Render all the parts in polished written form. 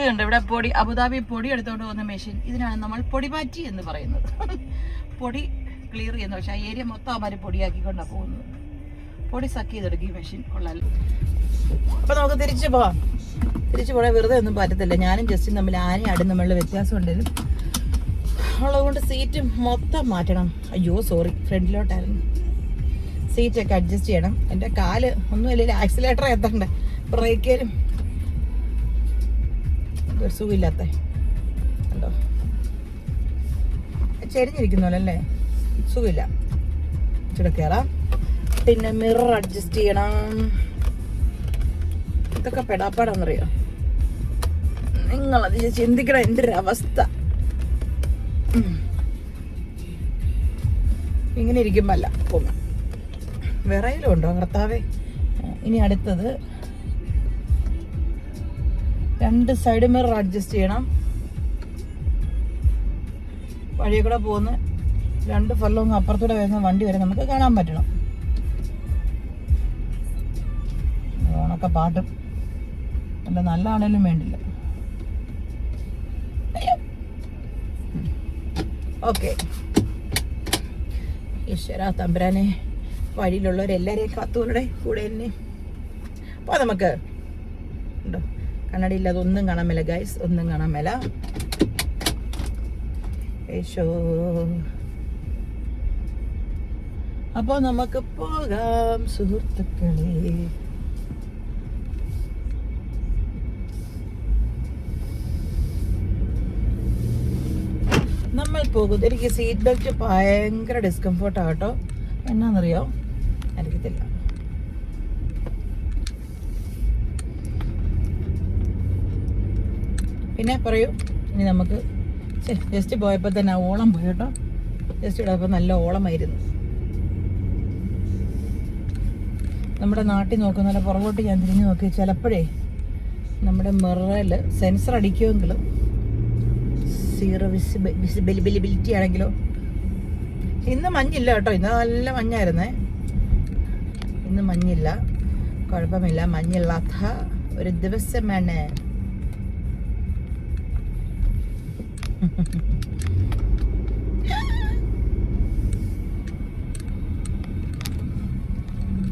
കണ്ടോ ഇവിടെ പൊടി, അബുദാബി പൊടി എടുത്തോണ്ട് പോകുന്ന മെഷീൻ. ഇതിനാണ് നമ്മൾ പൊടിമാറ്റി എന്ന് പറയുന്നത്. പൊടി ക്ലിയർ ചെയ്യുന്നത്. പക്ഷെ ആ ഏരിയ മൊത്തം അവന്മാർ പൊടിയാക്കിക്കൊണ്ടാണ് പോകുന്നത്. പൊടി സക്ക് ചെയ്തെടുക്കും ഈ മെഷീൻ. കൊള്ളാലോ. അപ്പൊ നമുക്ക് തിരിച്ചു പോവാം. തിരിച്ചു പോയാൽ വെറുതെ ഒന്നും പറ്റത്തില്ല. ഞാനും ജസ്റ്റും തമ്മിൽ ആനയും ആടും തമ്മിലുള്ള വ്യത്യാസം ഉണ്ടെങ്കിലും ഉള്ളതുകൊണ്ട് സീറ്റ് മൊത്തം മാറ്റണം. അയ്യോ സോറി, ഫ്രണ്ടിലോട്ടായിരുന്നു. സീറ്റൊക്കെ അഡ്ജസ്റ്റ് ചെയ്യണം. എൻ്റെ കാല് ഒന്നുമില്ല, ആക്സിലേറ്റർ എത്തണ്ടേ, ബ്രേക്കിലും ഒരു സുഖമില്ലാത്ത ഉണ്ടോ, ചെരിഞ്ഞിരിക്കുന്നല്ലേ, സുഖമില്ല. ഇച്ചിരി കയറാം. പിന്നെ മിറർ അഡ്ജസ്റ്റ് ചെയ്യണം. ഇതൊക്കെ പെടാപ്പാടാന്നറിയോ? നിങ്ങളത് ചിന്തിക്കണം എൻ്റെ ഒരു അവസ്ഥ. ഇങ്ങനെ ഇരിക്കുമ്പല്ല പോകും. വിറയിലും ഉണ്ടോ കർത്താവേ. ഇനി അടുത്തത് 2 സൈഡ് മിറർ അഡ്ജസ്റ്റ് ചെയ്യണം. വഴിയെ കൂടെ പോകുന്ന 2 ഫലവും അപ്പുറത്തൂടെ വരുന്ന വണ്ടി വരെ നമുക്ക് കാണാൻ പറ്റണം. ഓണൊക്കെ പാട്ടും അല്ല, നല്ല ആണേലും വേണ്ടില്ല. ഓക്കെ. ഈശ്വര തമ്പുരാനെ, വഴിയിലുള്ളവരെല്ലാവരെയും കാത്തൂരുടെ കൂടെ തന്നെ. അപ്പോൾ നമുക്ക് ഉണ്ടോ, കണ്ണടിയില്ലാതെ ഒന്നും കാണാൻ മേല ഗൈസ്, ഒന്നും കാണാൻ മേല. യേശോ. അപ്പോൾ നമുക്ക് പോകാം സുഹൃത്തുക്കളെ. നമ്മൾ പോകുന്നത്, എനിക്ക് സീറ്റ് ബെൽറ്റ് ഭയങ്കര ഡിസ്കംഫോർട്ടാട്ടോ. എന്നാന്നറിയോ, അറിയത്തില്ല. പിന്നെ പറയൂ. ഇനി നമുക്ക് ജസ്റ്റ് പോയപ്പോൾ തന്നെ ഓളം പോയി കേട്ടോ. ജസ്റ്റ് ഇടപ്പോൾ നല്ല ഓളമായിരുന്നു. നമ്മുടെ നാട്ടിൽ നോക്കുന്ന പുറകോട്ട് ഞാൻ തിരിഞ്ഞ് നോക്കി, ചിലപ്പോഴേ നമ്മുടെ മിററിൽ സെൻസർ അടിക്കുമെങ്കിലും സീറോ വിസിബിലിറ്റി ആണെങ്കിലോ. ഇന്ന് മഞ്ഞില്ല കേട്ടോ, ഇന്ന് നല്ല മഞ്ഞായിരുന്നേ. ഇന്ന് മഞ്ഞില്ല, കുഴപ്പമില്ല. മഞ്ഞില്ലാത്ത ഒരു ദിവസമാണ്.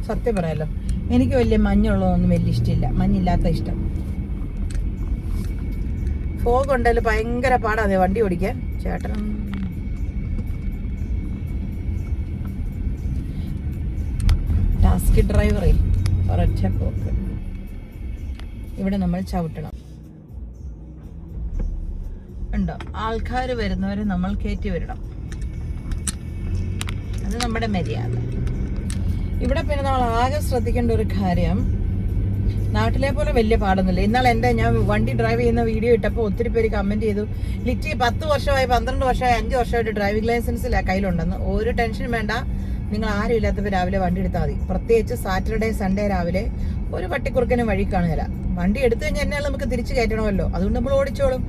സത്യം പറയാലോ, എനിക്ക് വലിയ മഞ്ഞുള്ളതൊന്നും വലിയ ഇഷ്ടമില്ല. മഞ്ഞില്ലാത്ത ഇഷ്ടം. ഫോഗ് ഉണ്ടല്ലോ ഭയങ്കര പാടാതെ വണ്ടി ഓടിക്കാൻ. ചേട്ടനും ടാസ്കി ഡ്രൈവറിൽ ഒരൊറ്റ പോക്ക്. ഇവിടെ നമ്മൾ ചവിട്ടണം. ഉണ്ടോ, ആൾക്കാർ വരുന്നവരെ നമ്മൾ കയറ്റി വരണം. അത് നമ്മുടെ മര്യാദ. ഇവിടെ പിന്നെ നമ്മൾ ആകെ ശ്രദ്ധിക്കേണ്ട ഒരു കാര്യം, നാട്ടിലെ പോലെ വലിയ പാടൊന്നുമില്ല. ഇന്നാൾ ഞാൻ വണ്ടി ഡ്രൈവ് ചെയ്യുന്ന വീഡിയോ ഇട്ടപ്പോൾ ഒത്തിരി പേര് കമന്റ് ചെയ്തു, ലിറ്റി 10 വർഷമായി 12 വർഷമായി 5 വർഷമായിട്ട് ഡ്രൈവിംഗ് ലൈസൻസ് കയ്യിലുണ്ടെന്ന്. ഒരു ടെൻഷൻ വേണ്ട, നിങ്ങൾ ആരും ഇല്ലാത്തപ്പോൾ രാവിലെ വണ്ടി എടുത്താൽ മതി. പ്രത്യേകിച്ച് സാറ്റർഡേ സൺഡേ രാവിലെ ഒരു പട്ടിക്കുറുക്കനും വഴി കാണുകയില്ല. വണ്ടി എടുത്തു കഴിഞ്ഞാൽ എന്നാൽ നമുക്ക് തിരിച്ചു കയറ്റണമല്ലോ, അതുകൊണ്ട് നമ്മൾ ഓടിച്ചോളും.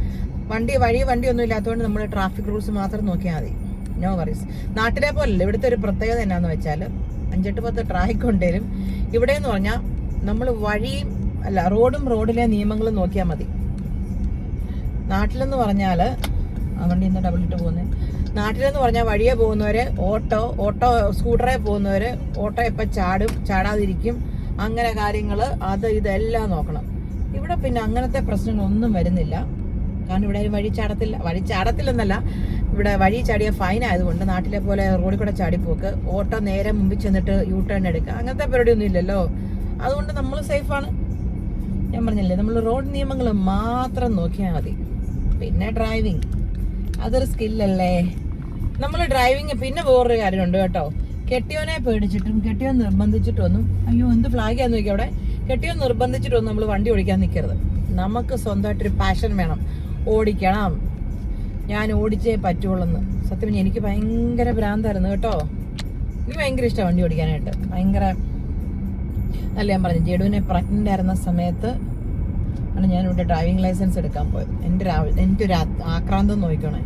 വണ്ടിയൊന്നും ഇല്ലാത്തതുകൊണ്ട് നമ്മൾ ട്രാഫിക് റൂൾസ് മാത്രം നോക്കിയാൽ മതി. No worries. നാട്ടിലെ പോലല്ല, ഇവിടുത്തെ ഒരു പ്രത്യേകത എന്നാന്ന് വെച്ചാൽ 5-10 ട്രാഫിക് ഉണ്ടെങ്കിലും ഇവിടെ എന്ന് പറഞ്ഞാൽ നമ്മൾ വഴിയും അല്ല റോഡിലെ നിയമങ്ങളും നോക്കിയാൽ മതി. നാട്ടിലെന്ന് പറഞ്ഞാൽ വണ്ടി ഇന്ന് ഡബിൾ ഇട്ട് പോകുന്നത്. നാട്ടിലെന്ന് പറഞ്ഞാൽ വഴിയെ പോകുന്നവര് ഓട്ടോ സ്കൂട്ടറെ പോകുന്നവര് ഓട്ടോ എപ്പോൾ ചാടാതിരിക്കും, അങ്ങനെ കാര്യങ്ങൾ അത് ഇതെല്ലാം നോക്കണം. ഇവിടെ പിന്നെ അങ്ങനത്തെ പ്രശ്നങ്ങളൊന്നും വരുന്നില്ല. കാരണം ഇവിടെ വഴി ചാടത്തില്ലെന്നല്ല, ഇവിടെ വഴി ചാടിയ ഫൈൻ ആയതുകൊണ്ട് നാട്ടിലെ പോലെ റോഡിൽ കൂടെ ചാടിപ്പോക്ക്, ഓട്ടോ നേരെ മുമ്പിൽ ചെന്നിട്ട് യൂ ടേൺ എടുക്കുക, അങ്ങനത്തെ പരിപാടിയൊന്നും ഇല്ലല്ലോ. അതുകൊണ്ട് നമ്മൾ സേഫാണ്. ഞാൻ പറഞ്ഞില്ലേ, നമ്മൾ റോഡ് നിയമങ്ങൾ മാത്രം നോക്കിയാൽ മതി. പിന്നെ ഡ്രൈവിങ് അതൊരു സ്കില്ലല്ലേ. നമ്മൾ ഡ്രൈവിങ് പിന്നെ വേറൊരു കാര്യമുണ്ട് കേട്ടോ. കെട്ടിയോനെ പേടിച്ചിട്ടും കെട്ടിയോൻ നിർബന്ധിച്ചിട്ടൊന്നും, അയ്യോ എന്ത് ഫ്ലാഗാന്ന് നോക്കി അവിടെ, കെട്ടിയോൻ നിർബന്ധിച്ചിട്ടൊന്നും നമ്മൾ വണ്ടി ഓടിക്കാൻ നിൽക്കരുത്. നമുക്ക് സ്വന്തമായിട്ടൊരു പാഷൻ വേണം, ഓടിക്കണം. ഞാൻ ഓടിച്ചേ പറ്റുള്ളൂ. സത്യം പറഞ്ഞാൽ എനിക്ക് ഭയങ്കര ഭ്രാന്തായിരുന്നു കേട്ടോ. എനിക്ക് ഭയങ്കര ഇഷ്ടമാണ് വണ്ടി ഓടിക്കാനായിട്ട്. ഭയങ്കര അല്ല, ഞാൻ പറഞ്ഞു ജഡുവിനെ പ്രഗ്നൻ്റ് ആയിരുന്ന സമയത്ത് ആണ് ഞാനിവിടെ ഡ്രൈവിംഗ് ലൈസൻസ് എടുക്കാൻ പോയത്. എൻ്റെ ഒരു ആക്രാന്തം നോക്കണേ.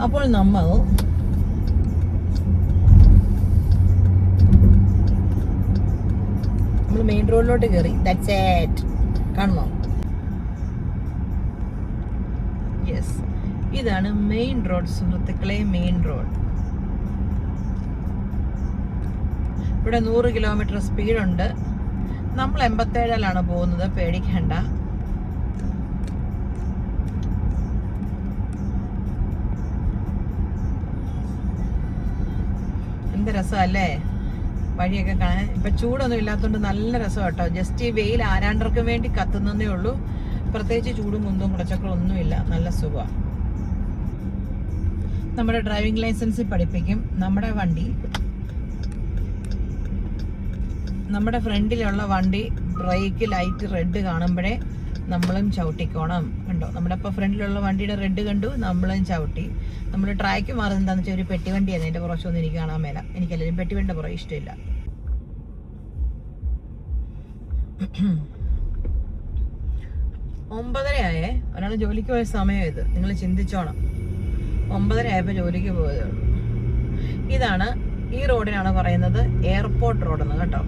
അപ്പോൾ നമ്മൾ മെയിൻ റോഡിലോട്ട് കയറി. That's it. കാണുന്നോ? യെസ്, ഇതാണ് മെയിൻ റോഡ് സുഹൃത്തുക്കളെ, മെയിൻ റോഡ്. ഇവിടെ 100 കിലോമീറ്റർ സ്പീഡുണ്ട്. നമ്മൾ 87-ലാണ് പോകുന്നത്, പേടിക്കണ്ട. എന്ത് രസമല്ലേ വഴിയൊക്കെ കാണാൻ. ഇപ്പൊ ചൂടൊന്നും ഇല്ലാത്തതുകൊണ്ട് നല്ല രസം കേട്ടോ. ജസ്റ്റ് ഈ വെയിൽ ആരാണ്ടർക്കും വേണ്ടി കത്തുന്നതേ ഉള്ളൂ. പ്രത്യേകിച്ച് ചൂടും കുന്തും കുടച്ചക്കളൊന്നുമില്ല, നല്ല സുഖമാണ്. നമ്മുടെ ഡ്രൈവിംഗ് ലൈസൻസിൽ പഠിപ്പിക്കും. നമ്മുടെ ഫ്രണ്ടിലുള്ള വണ്ടി ബ്രേക്ക് ലൈറ്റ് റെഡ് കാണുമ്പോഴേ നമ്മളും ചവിട്ടിക്കോണം. കണ്ടോ, നമ്മുടെ ഇപ്പോൾ ഫ്രണ്ടിലുള്ള വണ്ടിയുടെ റെഡ് കണ്ടു, നമ്മളും ചവിട്ടി. നമ്മൾ ട്രാക്ക് മാറുന്നത് എന്താണെന്ന് വെച്ചാൽ ഒരു പെട്ടിവണ്ടിയാണ്. എൻ്റെ പുറച്ചൊന്നും എനിക്ക് കാണാൻ മേല. എനിക്കല്ലെങ്കിലും പെട്ടിവണ്ടിയുടെ പുറകെ ഇഷ്ടമില്ല. 9:30 ഒരാൾ ജോലിക്ക് പോയ സമയം ഇത്, നിങ്ങൾ ചിന്തിച്ചോണം. 9:30 ആയപ്പോൾ ജോലിക്ക് പോയതേ ഉള്ളൂ. ഇതാണ്, ഈ റോഡിനാണ് പറയുന്നത് എയർപോർട്ട് റോഡെന്ന് കേട്ടോ.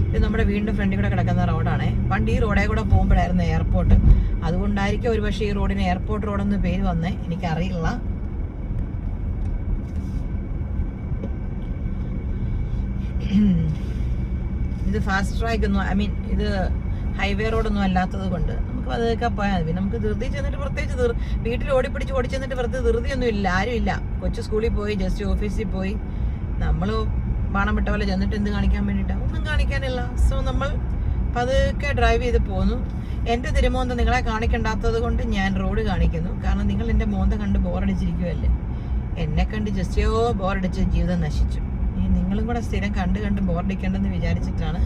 ഇത് നമ്മുടെ വീടിൻ്റെ ഫ്രണ്ടിൽ കൂടെ കിടക്കുന്ന റോഡാണേ. പണ്ട് ഈ റോഡേ കൂടെ പോകുമ്പോഴായിരുന്നു എയർപോർട്ട്. അതുകൊണ്ടായിരിക്കും ഒരു പക്ഷേ ഈ റോഡിന് എയർപോർട്ട് റോഡെന്ന് പേര് വന്നേ, എനിക്കറിയില്ല. ഇത് ഫാസ്റ്റ് ട്രാക്ക് ഒന്നും, ഐ മീൻ ഇത് ഹൈവേ റോഡൊന്നും അല്ലാത്തത് കൊണ്ട് നമുക്ക് അതൊക്കെ പോയാൽ മതി. നമുക്ക് ധൃതി ചെന്നിട്ട് പ്രത്യേകിച്ച് വീട്ടിൽ ഓടിച്ചെന്നിട്ട് വെറുതെ ധൃതിയൊന്നും ഇല്ല, ആരും ഇല്ല. കൊച്ചു സ്കൂളിൽ പോയി, ജസ്റ്റ് ഓഫീസിൽ പോയി, നമ്മൾ ബാണം വിട്ട പോലെ ചെന്നിട്ട് എന്ത് കാണിക്കാൻ വേണ്ടിയിട്ടാണ്? ഒന്നും കാണിക്കാനില്ല. സോ നമ്മൾ പതുക്കെ ഡ്രൈവ് ചെയ്ത് പോന്നു. എൻ്റെ തിരുമോന്ത നിങ്ങളെ കാണിക്കണ്ടാത്തത് കൊണ്ട് ഞാൻ റോഡ് കാണിക്കുന്നു. കാരണം നിങ്ങൾ എൻ്റെ മോന്ത കണ്ട് ബോറടിച്ചിരിക്കുമല്ലേ. എന്നെ കണ്ട് ജസ്റ്റോ ബോറടിച്ച് ജീവിതം നശിച്ചു. നിങ്ങളും കൂടെ സ്ഥിരം കണ്ട് ബോറടിക്കണ്ടെന്ന് വിചാരിച്ചിട്ടാണ്.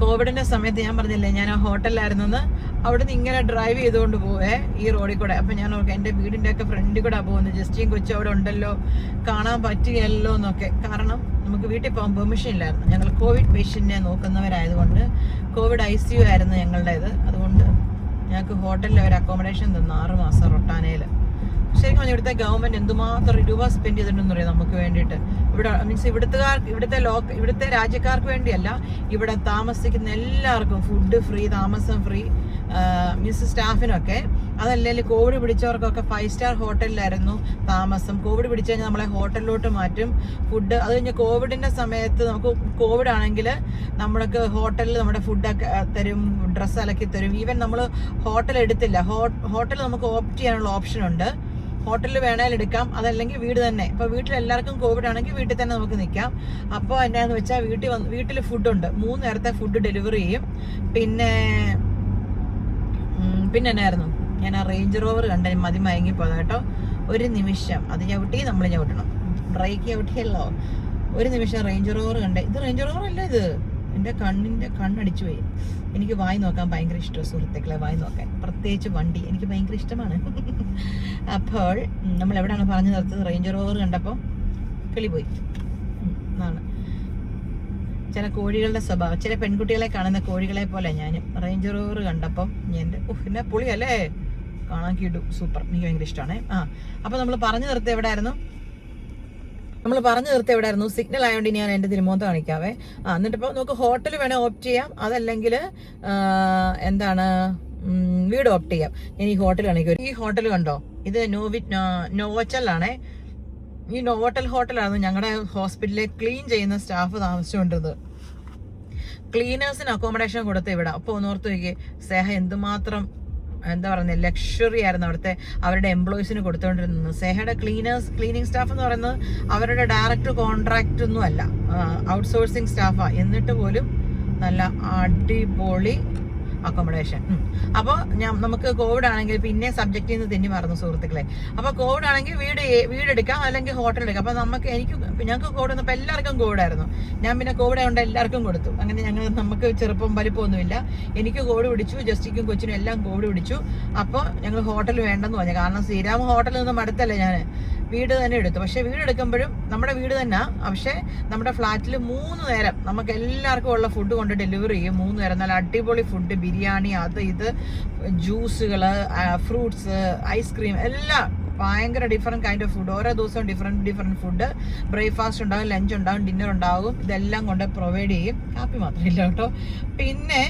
കോവിഡിന്റെ സമയത്ത് ഞാൻ പറഞ്ഞില്ലേ, ഞാൻ ആ ഹോട്ടലിലായിരുന്നെന്ന്. അവിടുന്ന് ഇങ്ങനെ ഡ്രൈവ് ചെയ്തുകൊണ്ട് പോവേ ഈ റോഡിൽ കൂടെ. അപ്പം ഞാൻ ഓർക്കാം എൻ്റെ വീടിൻ്റെ ഒക്കെ ഫ്രണ്ടിൽ കൂടെ പോകുന്നത്. ജസ്റ്റിയും കൊച്ചും അവിടെ ഉണ്ടല്ലോ, കാണാൻ പറ്റുകയല്ലോ എന്നൊക്കെ. കാരണം നമുക്ക് വീട്ടിൽ പോകാൻ പെർമിഷൻ ഇല്ലായിരുന്നു. ഞങ്ങൾ കോവിഡ് പേഷ്യൻറ്റിനെ നോക്കുന്നവരായതുകൊണ്ട്, കോവിഡ് ICU ആയിരുന്നു ഞങ്ങളുടേത്. അതുകൊണ്ട് ഞങ്ങൾക്ക് ഹോട്ടലിൽ അവർ അക്കോമഡേഷൻ തന്നു 6 മാസം റൊട്ടാനയിൽ. ശരിക്കും പറഞ്ഞാൽ ഇവിടുത്തെ ഗവൺമെന്റ് എന്തുമാത്രം രൂപ സ്പെൻഡ് ചെയ്തിട്ടുണ്ടെന്ന് പറയാം നമുക്ക് വേണ്ടിയിട്ട്. ഇവിടെ മീൻസ് ഇവിടുത്തെ രാജ്യക്കാർക്ക് വേണ്ടിയല്ല, ഇവിടെ താമസിക്കുന്ന എല്ലാവർക്കും ഫുഡ് ഫ്രീ, താമസം ഫ്രീ, മീൻസ് സ്റ്റാഫിനൊക്കെ. അതല്ലെങ്കിൽ കോവിഡ് പിടിച്ചവർക്കൊക്കെ 5 സ്റ്റാർ ഹോട്ടലിലായിരുന്നു താമസം. കോവിഡ് പിടിച്ചു കഴിഞ്ഞാൽ നമ്മളെ ഹോട്ടലിലോട്ട് മാറ്റും, ഫുഡ്. അത് കഴിഞ്ഞ് കോവിഡിന്റെ സമയത്ത് നമുക്ക് കോവിഡ് ആണെങ്കിൽ നമ്മൾക്ക് ഹോട്ടലിൽ നമ്മുടെ ഫുഡൊക്കെ തരും, ഡ്രസ്സ് അലക്കി തരും. ഈവൻ നമ്മൾ ഹോട്ടൽ എടുത്തില്ല, ഹോട്ടൽ നമുക്ക് ഓപ്റ്റ് ചെയ്യാനുള്ള ഓപ്ഷൻ ഉണ്ട്. ഹോട്ടലിൽ വേണേൽ എടുക്കാം, അതല്ലെങ്കിൽ വീട് തന്നെ. ഇപ്പോൾ വീട്ടിൽ എല്ലാവർക്കും കോവിഡ് ആണെങ്കിൽ വീട്ടിൽ തന്നെ നമുക്ക് നിൽക്കാം. അപ്പോൾ എന്നാന്ന് വെച്ചാൽ വീട്ടിൽ ഫുഡുണ്ട്, 3 നേരത്തെ ഫുഡ് ഡെലിവറി ചെയ്യും. പിന്നെ എന്നായിരുന്നു, ഞാൻ ആ റേഞ്ച് റോവർ കണ്ട മതി മയങ്ങിപ്പോയത് കേട്ടോ. ഒരു നിമിഷം അത് നമ്മൾ ചവിട്ടണം, ബ്രേക്ക് ചവിട്ടിയല്ലോ. ഒരു നിമിഷം റേഞ്ച് റോവർ കണ്ടേ. ഇത് റേഞ്ച് റോവർ അല്ല, ഇത് എൻ്റെ കണ്ണടിച്ചു പോയി. എനിക്ക് വായി നോക്കാൻ ഭയങ്കര ഇഷ്ടമാണ് സുഹൃത്തുക്കളെ, വായി നോക്കാൻ. പ്രത്യേകിച്ച് വണ്ടി എനിക്ക് ഭയങ്കര ഇഷ്ടമാണ്. അപ്പോൾ നമ്മൾ എവിടെയാണ് പറഞ്ഞു നിർത്തത്? റേഞ്ച് റോവർ കണ്ടപ്പോൾ കിളി പോയി എന്നാണ്. ചില കോഴികളുടെ സ്വഭാവം, ചില പെൺകുട്ടികളെ കാണുന്ന കോഴികളെ പോലെ ഞാൻ റേഞ്ച് റോവർ കണ്ടപ്പം എൻ്റെ എന്നെ പൊളിയല്ലേ, കാണാൻ കിടും, സൂപ്പർ, എനിക്ക് ഭയങ്കര ഇഷ്ടമാണ്. അപ്പോൾ നമ്മൾ പറഞ്ഞു നിർത്തി എവിടെയായിരുന്നു? സിഗ്നൽ ആയതുകൊണ്ട് ഞാൻ എൻ്റെ തിരുമോന്ത കാണിക്കാവേ. എന്നിട്ടിപ്പോൾ നമുക്ക് ഹോട്ടൽ വേണേൽ ഓപ്റ്റ് ചെയ്യാം, അതല്ലെങ്കിൽ വീട് ഓപ്റ്റ് ചെയ്യാം. ഞാൻ ഈ ഹോട്ടൽ കാണിക്കും. ഈ ഹോട്ടൽ കണ്ടോ, ഇത് നോവോറ്റലാണേ. ഈ നോവോറ്റൽ ഹോട്ടലാണ് ഞങ്ങളുടെ ഹോസ്പിറ്റലിലെ ക്ലീൻ ചെയ്യുന്ന സ്റ്റാഫ് താമസിച്ചുകൊണ്ടിരുന്നത്. ക്ലീനേഴ്സിന് അക്കോമഡേഷൻ കൊടുത്ത് ഇവിടെ. അപ്പോൾ ഒന്നോർത്ത് നോക്കിയേ, സേഹ എന്തുമാത്രം ലക്ഷറി ആയിരുന്നു അവരുടെ എംപ്ലോയീസിന് കൊടുത്തുകൊണ്ടിരുന്നത്. സേഹയുടെ ക്ലീനിങ് സ്റ്റാഫ് എന്ന് പറയുന്നത് അവരുടെ ഡയറക്റ്റ് കോൺട്രാക്റ്റ് ഒന്നും അല്ല, ഔട്ട്സോഴ്സിങ് സ്റ്റാഫാണ്. എന്നിട്ട് പോലും നല്ല അടിപൊളി അക്കോമഡേഷൻ. അപ്പോൾ നമുക്ക് കോവിഡ് ആണെങ്കിൽ പിന്നെ സബ്ജക്റ്റിൽ നിന്ന് തെന്നി മറന്നു സുഹൃത്തുക്കളെ. അപ്പോൾ കോവിഡ് ആണെങ്കിൽ വീടെടുക്കാം, അല്ലെങ്കിൽ ഹോട്ടൽ എടുക്കാം. അപ്പോൾ ഞങ്ങൾക്ക് കോവിഡ് വന്നപ്പോൾ എല്ലാവർക്കും കോവിഡായിരുന്നു. ഞാൻ പിന്നെ കോവിഡ് ആയതുകൊണ്ട് എല്ലാവർക്കും കൊടുത്തു. അങ്ങനെ നമുക്ക് ചെറുപ്പം വലിപ്പമൊന്നുമില്ല. എനിക്ക് കോവിഡ് പിടിച്ചു, ജസ്റ്റിക്കും കൊച്ചിനും എല്ലാം കോവിഡ് പിടിച്ചു. അപ്പോൾ ഞങ്ങൾ ഹോട്ടൽ വേണ്ടെന്ന് പറഞ്ഞു. കാരണം ശ്രീരാമ ഹോട്ടലിൽ നിന്നും അടുത്തല്ലേ, ഞാൻ വീട് തന്നെ എടുത്തു. പക്ഷെ വീട് എടുക്കുമ്പോഴും നമ്മുടെ വീട് തന്നെ, പക്ഷെ നമ്മുടെ ഫ്ലാറ്റിൽ 3 നേരം നമുക്ക് എല്ലാവർക്കും ഉള്ള ഫുഡ് കൊണ്ട് ഡെലിവറി ചെയ്യും. 3 നേരം നല്ല അടിപൊളി ഫുഡ്, ബിരിയാണി, അത് ഇത്, ജ്യൂസുകൾ, ഫ്രൂട്ട്സ്, ഐസ്ക്രീം, എല്ലാം ഭയങ്കര ഡിഫറെൻറ്റ് കൈൻഡ് ഓഫ് ഫുഡ്. ഓരോ ദിവസവും ഡിഫറെൻറ്റ് ഫുഡ്. ബ്രേക്ക്ഫാസ്റ്റ് ഉണ്ടാകും, ലഞ്ച് ഉണ്ടാകും, ഡിന്നർ ഉണ്ടാകും. ഇതെല്ലാം കൊണ്ട് പ്രൊവൈഡ് ചെയ്യും. കാപ്പി മാത്രമില്ല കേട്ടോ. പിന്നെ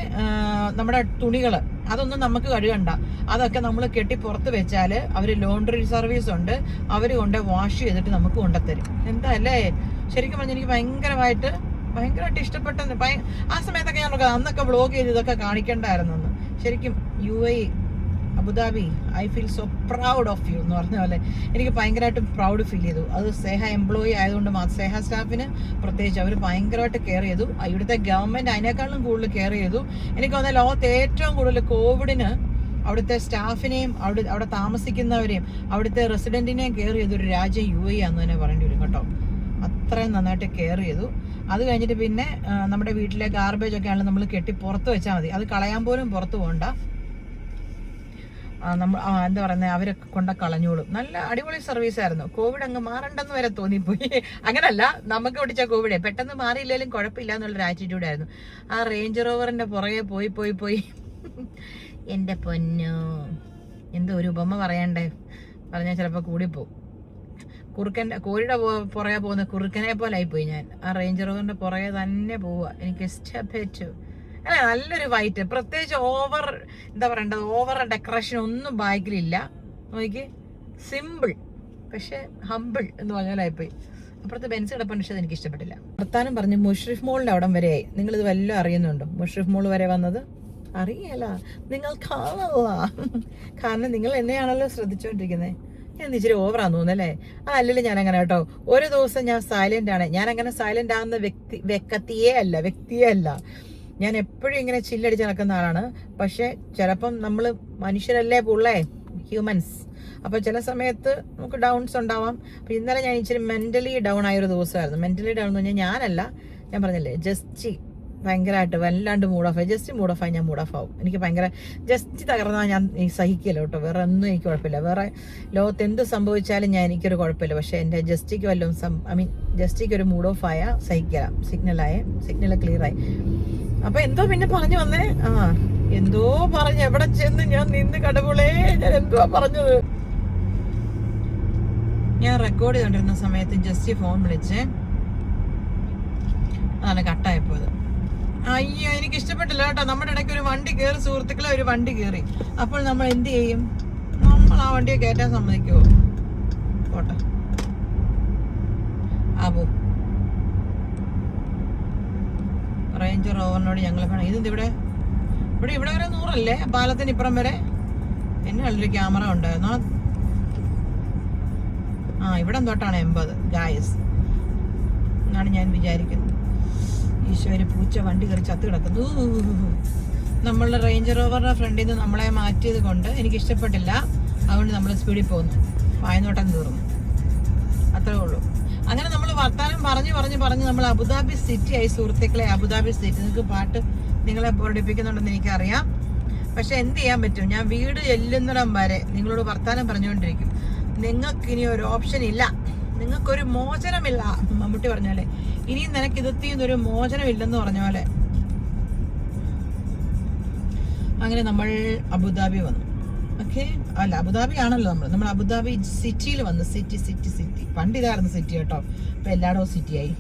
നമ്മുടെ തുണികൾ അതൊന്നും നമുക്ക് കഴുകണ്ട. അതൊക്കെ നമ്മൾ കെട്ടി പുറത്ത് വെച്ചാൽ അവർ ലോണ്ടറി സർവീസ് ഉണ്ട്, അവർ കൊണ്ട് വാഷ് ചെയ്തിട്ട് നമുക്ക് കൊണ്ടുത്തരും. എന്താ അല്ലേ? ശരിക്കും പറഞ്ഞാൽ എനിക്ക് ഭയങ്കരമായിട്ട് ഇഷ്ടപ്പെട്ട ആ സമയത്തൊക്കെ ഞാൻ നോക്കാം, അന്നൊക്കെ വ്ളോഗ് ചെയ്ത് ഇതൊക്കെ കാണിക്കണ്ടായിരുന്നു. ശരിക്കും UAE Abu Dhabi I feel so proud of you എന്ന് പറഞ്ഞ പോലെ എനിക്ക് ഭയങ്കരമായിട്ട് പ്രൗഡ് ഫീൽ ചെയ്തു. അത് സ്നേഹ എംപ്ലോയി ആയതുകൊണ്ട് സ്നേഹ സ്റ്റാഫിന് പ്രത്യേകിച്ച് അവർ ഭയങ്കരമായിട്ട് കെയർ ചെയ്തു. ഇവിടുത്തെ ഗവൺമെൻറ് അതിനേക്കാളും കൂടുതൽ കെയർ ചെയ്തു. എനിക്ക് തോന്നുന്നത് ലോകത്ത് ഏറ്റവും കൂടുതൽ കോവിഡിന് അവിടുത്തെ സ്റ്റാഫിനെയും അവിടെ താമസിക്കുന്നവരെയും അവിടുത്തെ റെസിഡൻറ്റിനെയും കെയർ ചെയ്തൊരു രാജ്യം UAE ആണെന്ന് തന്നെ പറയേണ്ടി വരും കേട്ടോ. അത്രയും നന്നായിട്ട് കെയർ ചെയ്തു. അത് കഴിഞ്ഞിട്ട് പിന്നെ നമ്മുടെ വീട്ടിലെ ഗാർബേജ് ഒക്കെ ആണെങ്കിൽ നമ്മൾ കെട്ടി പുറത്ത് വെച്ചാൽ മതി. അത് കളയാൻ പോലും പുറത്ത് പോകണ്ട. നമ്മൾ എന്താ പറയുന്നത്, അവരൊക്കെ കൊണ്ട കളഞ്ഞോളും. നല്ല അടിപൊളി സർവീസ് ആയിരുന്നു. കോവിഡ് അങ്ങ് മാറണ്ടെന്ന് വരെ തോന്നിപ്പോയി. അങ്ങനല്ല, നമുക്ക് പിടിച്ച കോവിഡ് പെട്ടെന്ന് മാറിയില്ലെങ്കിലും കുഴപ്പമില്ല എന്നുള്ളൊരു ആറ്റിറ്റ്യൂഡ് ആയിരുന്നു. ആ റേഞ്ച് റോവറിന്റെ പുറകെ പോയി എൻ്റെ പൊന്നോ, എന്തോ ഒരു ഉപമ പറയണ്ടേ, പറഞ്ഞാൽ ചിലപ്പോൾ കൂടിപ്പോവും. കോഴിയുടെ പുറകെ പോകുന്ന കുറുക്കനെ പോലെ ആയിപ്പോയി ഞാൻ. ആ റേഞ്ച് റോവറിന്റെ പുറകെ തന്നെ പോവുക. എനിക്ക് ഇഷ്ടപ്പെട്ടു. അല്ല, നല്ലൊരു വൈറ്റ്. പ്രത്യേകിച്ച് ഓവർ ഡെക്കറേഷൻ ഒന്നും ബാക്കിലില്ല. നോക്കി, സിമ്പിൾ പക്ഷെ ഹമ്പിൾ എന്ന് പറഞ്ഞാലായിപ്പോയി. അപ്പുറത്ത് ബെൻസ് കിടപ്പുണ്ട്, പക്ഷെ എനിക്ക് ഇഷ്ടപ്പെട്ടില്ല. വർത്താനം പറഞ്ഞ് മുഷ്രിഫ് മോളിന്റെ അവിടം വരെയായി. നിങ്ങളിത് വല്ലതും അറിയുന്നുണ്ടോ? മുഷ്രിഫ് മോൾ വരെ വന്നത് അറിയല്ല, നിങ്ങൾ കാണല്ല. കാരണം നിങ്ങൾ എന്നെയാണല്ലോ ശ്രദ്ധിച്ചുകൊണ്ടിരിക്കുന്നത്. ഞാൻ ഇച്ചിരി ഓവറാന്ന് തോന്നുന്നല്ലേ? അതല്ലല്ലോ ഞാൻ അങ്ങനെ കേട്ടോ. ഒരു ദിവസം ഞാൻ സൈലന്റ് ആണ്. ഞാൻ അങ്ങനെ സൈലന്റ് ആകുന്ന വ്യക്തിയേ അല്ല. ഞാൻ എപ്പോഴും ഇങ്ങനെ ചില്ലടിച്ച് നടക്കുന്ന ആളാണ്. പക്ഷെ ചിലപ്പം നമ്മൾ മനുഷ്യരല്ലേ പുള്ളേ, ഹ്യൂമൻസ്. അപ്പോൾ ചില സമയത്ത് നമുക്ക് ഡൗൺസ് ഉണ്ടാവാം. അപ്പോൾ ഇന്നലെ ഞാൻ ഇച്ചിരി മെന്റലി ഡൗൺ ആയൊരു ദിവസമായിരുന്നു. മെന്റലി ഡൗൺ എന്ന് പറഞ്ഞാൽ ഞാൻ പറഞ്ഞില്ലേ, ജസ്റ്റ് ഭയങ്കരമായിട്ട് വല്ലാണ്ട് മൂഡ് ഓഫ് ആയി. ഞാൻ മൂഡ് ഓഫ് ആവും. എനിക്ക് ഭയങ്കര ജസ്റ്റ് തകർന്നാൽ ഞാൻ സഹിക്കില്ല കേട്ടോ. വേറെ ഒന്നും എനിക്ക് കുഴപ്പമില്ല. വേറെ ലോകത്ത് എന്ത് സംഭവിച്ചാലും എനിക്കൊരു കുഴപ്പമില്ല. പക്ഷെ എൻ്റെ ജസ്റ്റിക്ക് വല്ലതും ജസ്റ്റിക്ക് ഒരു മൂഡ് ഓഫ് ആയാൽ സഹിക്കില്ല. സിഗ്നൽ ക്ലിയർ ആയി. അപ്പൊ എന്തോ പിന്നെ പറഞ്ഞു വന്നേ, എന്തോ പറഞ്ഞു. എവിടെ ചെന്ന് ഞാൻ നിന്ന് കടവുളേ, ഞാൻ എന്തുവാ പറഞ്ഞത്? ഞാൻ റെക്കോർഡ് ചെയ്തോണ്ടിരുന്ന സമയത്ത് ജസ്റ്റ് ഫോൺ വിളിച്ചേ, അതാണ് കട്ടായപ്പോയത്. അയ്യോ, എനിക്ക് ഇഷ്ടപ്പെട്ടില്ല കേട്ടോ. നമ്മുടെ ഇടയ്ക്ക് ഒരു വണ്ടി കയറി, സുഹൃത്തുക്കളെ ഒരു വണ്ടി കയറി. അപ്പോൾ നമ്മൾ എന്ത് ചെയ്യും? നമ്മൾ ആ വണ്ടിയെ കയറ്റാൻ സമ്മതിക്കുമോ? പോട്ടെ, ആവോ. റേഞ്ച് റോവറിനോട് ഞങ്ങൾ ഇവിടെ വരെ 100 പാലത്തിന് ഇപ്പുറം വരെ. എന്നെ നല്ലൊരു ക്യാമറ ഉണ്ടായിരുന്നു. ഇവിടെ തൊട്ടാണ് 80 ഗായസ് എന്നാണ് ഞാൻ വിചാരിക്കുന്നത്. ഈശോര് പൂച്ച വണ്ടി കയറി ചത്ത് കിടക്കുന്നു. നമ്മളുടെ റേഞ്ച് റോവറിന്റെ ഫ്രണ്ടിൽ നിന്ന് നമ്മളെ മാറ്റിയത് കൊണ്ട് എനിക്ക് ഇഷ്ടപ്പെട്ടില്ല. അതുകൊണ്ട് നമ്മൾ സ്പീഡിൽ പോകുന്നു. വായനോട്ടം തീർന്നു. അത്രേ ഉള്ളൂ. അങ്ങനെ നമ്മൾ വർത്താനം പറഞ്ഞ് നമ്മൾ അബുദാബി സിറ്റി ആയി സുഹൃത്തുക്കളെ. അബുദാബി സിറ്റി നിങ്ങൾക്ക് പാട്ട് നിങ്ങളെ ബോറടിപ്പിക്കുന്നുണ്ടെന്ന് എനിക്കറിയാം. പക്ഷെ എന്ത് ചെയ്യാൻ പറ്റും? ഞാൻ വീട് ചെല്ലുന്നിടം വരെ നിങ്ങളോട് വർത്താനം പറഞ്ഞുകൊണ്ടിരിക്കും. നിങ്ങൾക്കിനി ഒരു ഓപ്ഷൻ ഇല്ല, നിങ്ങൾക്കൊരു മോചനമില്ല. മമ്മൂട്ടി പറഞ്ഞാലേ, ഇനിയും നിനക്ക് ഇതെത്തിയൊരു മോചനമില്ലെന്ന് പറഞ്ഞ പോലെ. അങ്ങനെ നമ്മൾ അബുദാബി വന്നു. ഓക്കെ, അല്ല അബുദാബി ആണല്ലോ നമ്മൾ അബുദാബി സിറ്റിയിൽ വന്നു. സിറ്റി പണ്ട് ഇതായിരുന്നു സിറ്റി കേട്ടോ. ഇപ്പൊ എല്ലായിടവും സിറ്റിയായി.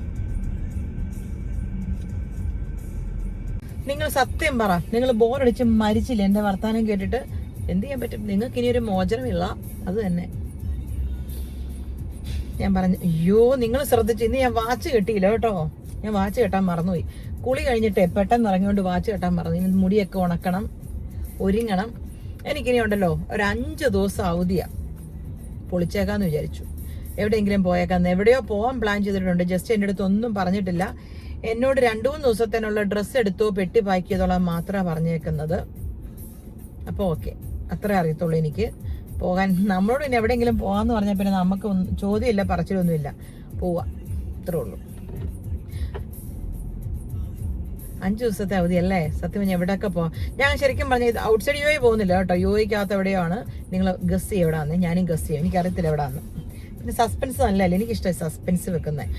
നിങ്ങൾ സത്യം പറ, നിങ്ങൾ ബോറടിച്ച് മരിച്ചില്ല എന്റെ വർത്താനം കേട്ടിട്ട്? എന്ത് ചെയ്യാൻ പറ്റും? നിങ്ങൾക്ക് ഇനി ഒരു മോചനമില്ല. അത് തന്നെ ഞാൻ പറഞ്ഞു. അയ്യോ, നിങ്ങൾ ശ്രദ്ധിച്ചു. ഇന്ന് ഞാൻ വാച്ച് കെട്ടിയില്ല കേട്ടോ. ഞാൻ വാച്ച് കെട്ടാൻ മറന്നുപോയി. കുളി കഴിഞ്ഞിട്ട് പെട്ടെന്ന് ഇറങ്ങിയോണ്ട് വാച്ച് കെട്ടാൻ മറന്നു. ഇനി മുടിയൊക്കെ ഉണക്കണം, ഒരുങ്ങണം. എനിക്കിനി ഉണ്ടല്ലോ ഒരു 5 ദിവസം അവധിയാ. പൊളിച്ചേക്കാന്ന് വിചാരിച്ചു. എവിടെയെങ്കിലും പോയേക്കാന്ന്. എവിടെയോ പോകാൻ പ്ലാൻ ചെയ്തിട്ടുണ്ട്. ജസ്റ്റ് എൻ്റെ അടുത്ത് ഒന്നും പറഞ്ഞിട്ടില്ല. എന്നോട് 2-3 ദിവസത്തേനുള്ള ഡ്രസ്സ് എടുത്തോ പെട്ടി പാക്ക് ചെയ്തോളാം മാത്രമാണ് പറഞ്ഞേക്കുന്നത്. അപ്പോൾ ഓക്കെ, അത്രേ അറിയത്തുള്ളൂ എനിക്ക്. പോകാൻ നമ്മളോട് ഇനി എവിടെയെങ്കിലും പോകാമെന്ന് പറഞ്ഞാൽ പിന്നെ നമുക്ക് ചോദ്യമില്ല, പറച്ചിലൊന്നുമില്ല. പോവാ, ഇത്രേ ഉള്ളൂ. 5 ദിവസത്തെ അവധി അല്ലേ? സത്യം പറഞ്ഞാൽ എവിടെയൊക്കെ പോവാം. ഞാൻ ശരിക്കും പറഞ്ഞത് ഔട്ട്സൈഡ് UAE പോകുന്നില്ല കേട്ടോ. UAEക്കകത്ത് എവിടെയാണ്. നിങ്ങൾ ഗസ് ചെയ്യും എവിടെയാന്ന്. ഞാനും ഗസ് ചെയ്യും. എനിക്കറിയത്തില്ല എവിടെയാന്ന്. പിന്നെ സസ്പെൻസ് നല്ലല്ലേ, എനിക്കിഷ്ടമായി സസ്പെൻസ് വെക്കുന്നത്.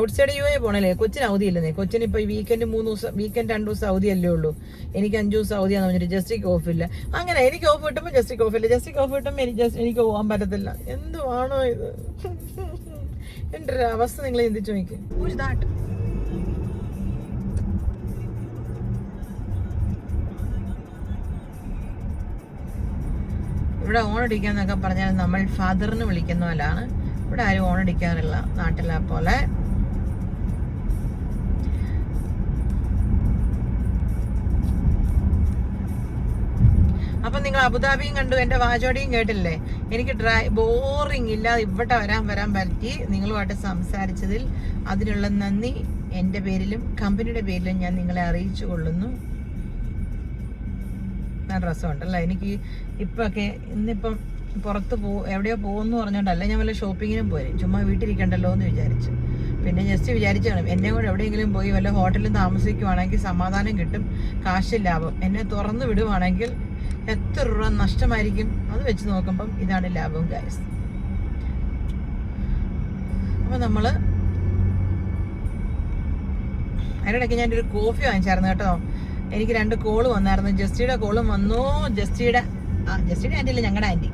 ഔട്ട്സൈഡ് യു എ പോണല്ലേ, കൊച്ചിന് അവധി ഇല്ലെന്നേ. കൊച്ചിന് ഇപ്പോൾ ഈ വീക്കെൻഡ് 3 ദിവസം, വീക്കെൻഡ് 2 ദിവസം അവധിയല്ലേ ഉള്ളൂ. എനിക്ക് 5 ദിവസം അവധിയാന്ന് പറഞ്ഞിട്ട് ജസ്റ്റിക്ക് ഓഫില്ല. അങ്ങനെ എനിക്ക് ഓഫ് കിട്ടുമ്പോൾ ജസ്റ്റിക്ക് ഓഫില്ല, ജസ്റ്റിക്ക് ഓഫ് കിട്ടുമ്പോൾ എനിക്ക് പോകാൻ പറ്റത്തില്ല. എന്തുവാണോ ഇത്? എൻ്റെ ഒരു അവസ്ഥ നിങ്ങൾ ചിന്തിച്ചു നോക്കി. ഇവിടെ ഓണടിക്കാന്നൊക്കെ പറഞ്ഞാൽ നമ്മൾ ഫാദറിന് വിളിക്കുന്ന പോലാണ്. ഇവിടെ ആരും ഓണടിക്കാറില്ല നാട്ടിലെ പോലെ. അപ്പൊ നിങ്ങൾ അബുദാബിയും കണ്ടു, എന്റെ വാചോടിയും കേട്ടില്ലേ. എനിക്ക് ബോറിംഗ് ഇല്ലാതെ ഇവിടെ വരാൻ പറ്റി. നിങ്ങളുമായിട്ട് സംസാരിച്ചതിൽ അതിനുള്ള നന്ദി എൻ്റെ പേരിലും കമ്പനിയുടെ പേരിലും ഞാൻ നിങ്ങളെ അറിയിച്ചു കൊള്ളുന്നു. നല്ല രസമുണ്ടല്ലോ. എനിക്ക് ഇപ്പൊക്കെ ഇന്നിപ്പം പുറത്ത് എവിടെയോ പോകുമെന്ന് പറഞ്ഞോണ്ടല്ല, ഞാൻ വല്ല ഷോപ്പിങ്ങിനും പോയി, ചുമ്മാ വീട്ടിലിരിക്കണ്ടല്ലോ എന്ന് വിചാരിച്ചു. പിന്നെ ജസ്റ്റ് വിചാരിച്ചാണ് എന്നെ കൂടെ എവിടെയെങ്കിലും പോയി വല്ല ഹോട്ടലിൽ താമസിക്കുവാണെങ്കിൽ സമാധാനം കിട്ടും, കാശ് ലാഭം. എന്നെ തുറന്നു വിടുവാണെങ്കിൽ എത്ര രൂപ നഷ്ടമായിരിക്കും. അത് വെച്ച് നോക്കുമ്പം ഇതാണ് ലാഭം ഗൈസ്. അപ്പൊ നമ്മള് അതിനിടയ്ക്ക് ഞാൻ ഒരു കോഫി വാങ്ങിച്ചായിരുന്നു കേട്ടോ. എനിക്ക് 2 കോള് വന്നായിരുന്നു. ജസ്റ്റിയുടെ കോളും വന്നു. ജസ്റ്റിയുടെ ആൻറ്റി അല്ല, ഞങ്ങളുടെ ആൻറ്റി.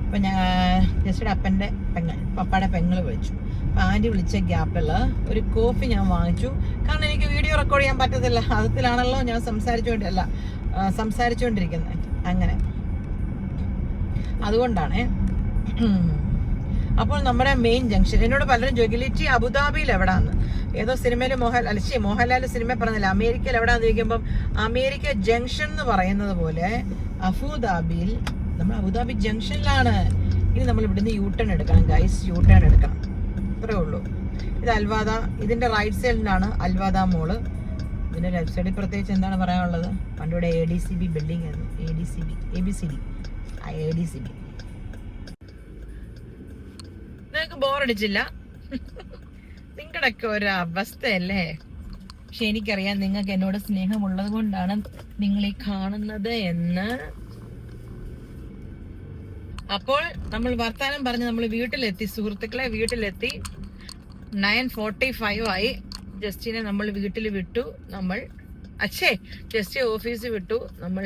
അപ്പം ജസ്റ്റിയുടെ അപ്പൻ്റെ പപ്പയുടെ പെങ്ങള് വിളിച്ചു. അപ്പം ആൻറ്റി വിളിച്ച ഗ്യാപ്പിൽ ഒരു കോഫി ഞാൻ വാങ്ങിച്ചു. കാരണം എനിക്ക് വീഡിയോ റെക്കോർഡ് ചെയ്യാൻ പറ്റത്തില്ല, അതിലാണല്ലോ ഞാൻ സംസാരിച്ചുകൊണ്ടിരിക്കുന്നത്. അങ്ങനെ അതുകൊണ്ടാണ്. അപ്പോൾ നമ്മുടെ മെയിൻ ജംഗ്ഷൻ, എന്നോട് പലരും ചോദിക്കും ലിറ്റി അബുദാബിയിൽ എവിടാന്ന്. ഏതോ സിനിമയിൽ മോഹൻലാൽ സിനിമ പറഞ്ഞില്ല അമേരിക്കയിൽ എവിടാന്ന് ചോദിക്കുമ്പം അമേരിക്ക ജംഗ്ഷൻ എന്ന് പറയുന്നത് പോലെ അബുദാബിയിൽ നമ്മൾ അബുദാബി ജംഗ്ഷനിലാണ്. ഇനി നമ്മൾ ഇവിടുന്ന് യൂട്ടേൺ എടുക്കണം ഗൈസ്, യൂട്ടേൺ എടുക്കണം, അത്രേ ഉള്ളൂ. ഇത് അൽവാദ, ഇതിന്റെ റൈറ്റ് സൈഡിലാണ് അൽവാദ മോള്. ഇതിന്റെ ലെഫ്റ്റ് സൈഡിൽ പ്രത്യേകിച്ച് എന്താണ് പറയാനുള്ളത്? പണ്ടിവിടെ ADCB ബിൽഡിംഗ് ആയിരുന്നു. ABCD. നിങ്ങൾക്ക് ബോറടിച്ചില്ല? നിങ്ങളുടെയൊക്കെ ഒരു അവസ്ഥയല്ലേ. പക്ഷെ എനിക്കറിയാം നിങ്ങൾക്ക് എന്നോട് സ്നേഹമുള്ളത് കൊണ്ടാണ് നിങ്ങൾ ഈ കാണുന്നത് എന്ന്. അപ്പോൾ നമ്മൾ വർത്താനം പറഞ്ഞ് നമ്മൾ വീട്ടിലെത്തി സുഹൃത്തുക്കളെ, വീട്ടിലെത്തി. 9:45 ആയി. ജസ്റ്റിനെ നമ്മൾ വീട്ടിൽ വിട്ടു. ജസ്റ്റ് ഓഫീസിൽ വിട്ടു. നമ്മൾ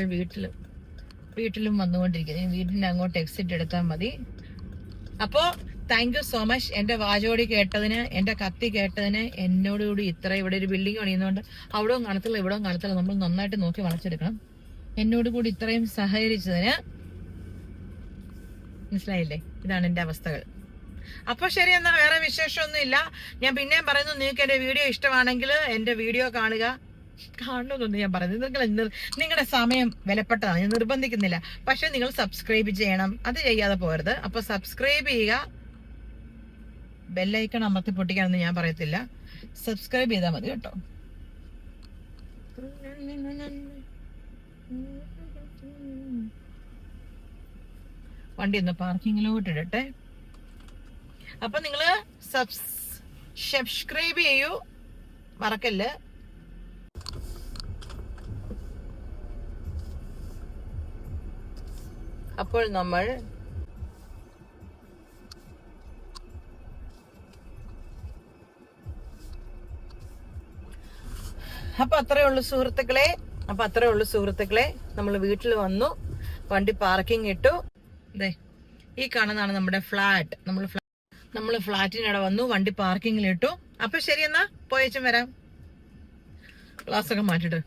വീട്ടിലും വന്നുകൊണ്ടിരിക്കുന്നത്. വീട്ടിന്റെ അങ്ങോട്ട് എക്സിറ്റ് എടുത്താൽ മതി. അപ്പോ താങ്ക് യു സോ മച്ച് എന്റെ വാചോടി കേട്ടതിന്, എന്റെ കത്തി കേട്ടതിന്. എന്നോടുകൂടി ഇവിടെ ഒരു ബിൽഡിംഗ് പണിയുന്നതുകൊണ്ട് അവിടവും കാണത്തില്ല ഇവിടവും കാണത്തില്ല, നമ്മൾ നന്നായിട്ട് നോക്കി വളച്ചെടുക്കണം. എന്നോട് കൂടി ഇത്രയും സഹകരിച്ചതിന് മനസ്സിലായില്ലേ? ഇതാണ് എന്റെ അവസ്ഥകൾ. അപ്പൊ ശരി, എന്നാ വേറെ വിശേഷമൊന്നും ഇല്ല. ഞാൻ പിന്നെയും പറയുന്നു, നിങ്ങൾക്ക് എന്റെ വീഡിയോ ഇഷ്ടമാണെങ്കിൽ എന്റെ വീഡിയോ കാണണമെന്നൊന്നും ഞാൻ പറയുന്നത്. നിങ്ങളുടെ സമയം വിലപ്പെട്ടതാണ്, ഞാൻ നിർബന്ധിക്കുന്നില്ല. പക്ഷെ നിങ്ങൾ സബ്സ്ക്രൈബ് ചെയ്യണം, അത് ചെയ്യാതെ പോരുത്. അപ്പൊ സബ്സ്ക്രൈബ് ചെയ്യുക, ബെല്ലൈക്കൺ അമർത്തി പൊട്ടിക്കാനൊന്നും ഞാൻ പറയത്തില്ല. സബ്സ്ക്രൈബ് ചെയ്താൽ മതി കേട്ടോ. വണ്ടി ഒന്ന് പാർക്കിങ്ങിലോട്ട് ഇടട്ടെ. അപ്പൊ നിങ്ങള് സബ്സ്ക്രൈബ് ചെയ്യൂ, മറക്കല്ല്. അപ്പോൾ നമ്മൾ അത്രേ ഉള്ളൂ സുഹൃത്തുക്കളെ. നമ്മൾ വീട്ടിൽ വന്നു, വണ്ടി പാർക്കിംഗ് ഇട്ടു. ഈ കാണുന്നതാണ് നമ്മുടെ ഫ്ലാറ്റ്. നമ്മൾ ഫ്ലാറ്റിനവിടെ വന്നു, വണ്ടി പാർക്കിങ്ങിലിട്ടു. അപ്പൊ ശരി, എന്നാ പോയേച്ചും വരാം. ക്ലാസ്സൊക്കെ മാറ്റിട്ട്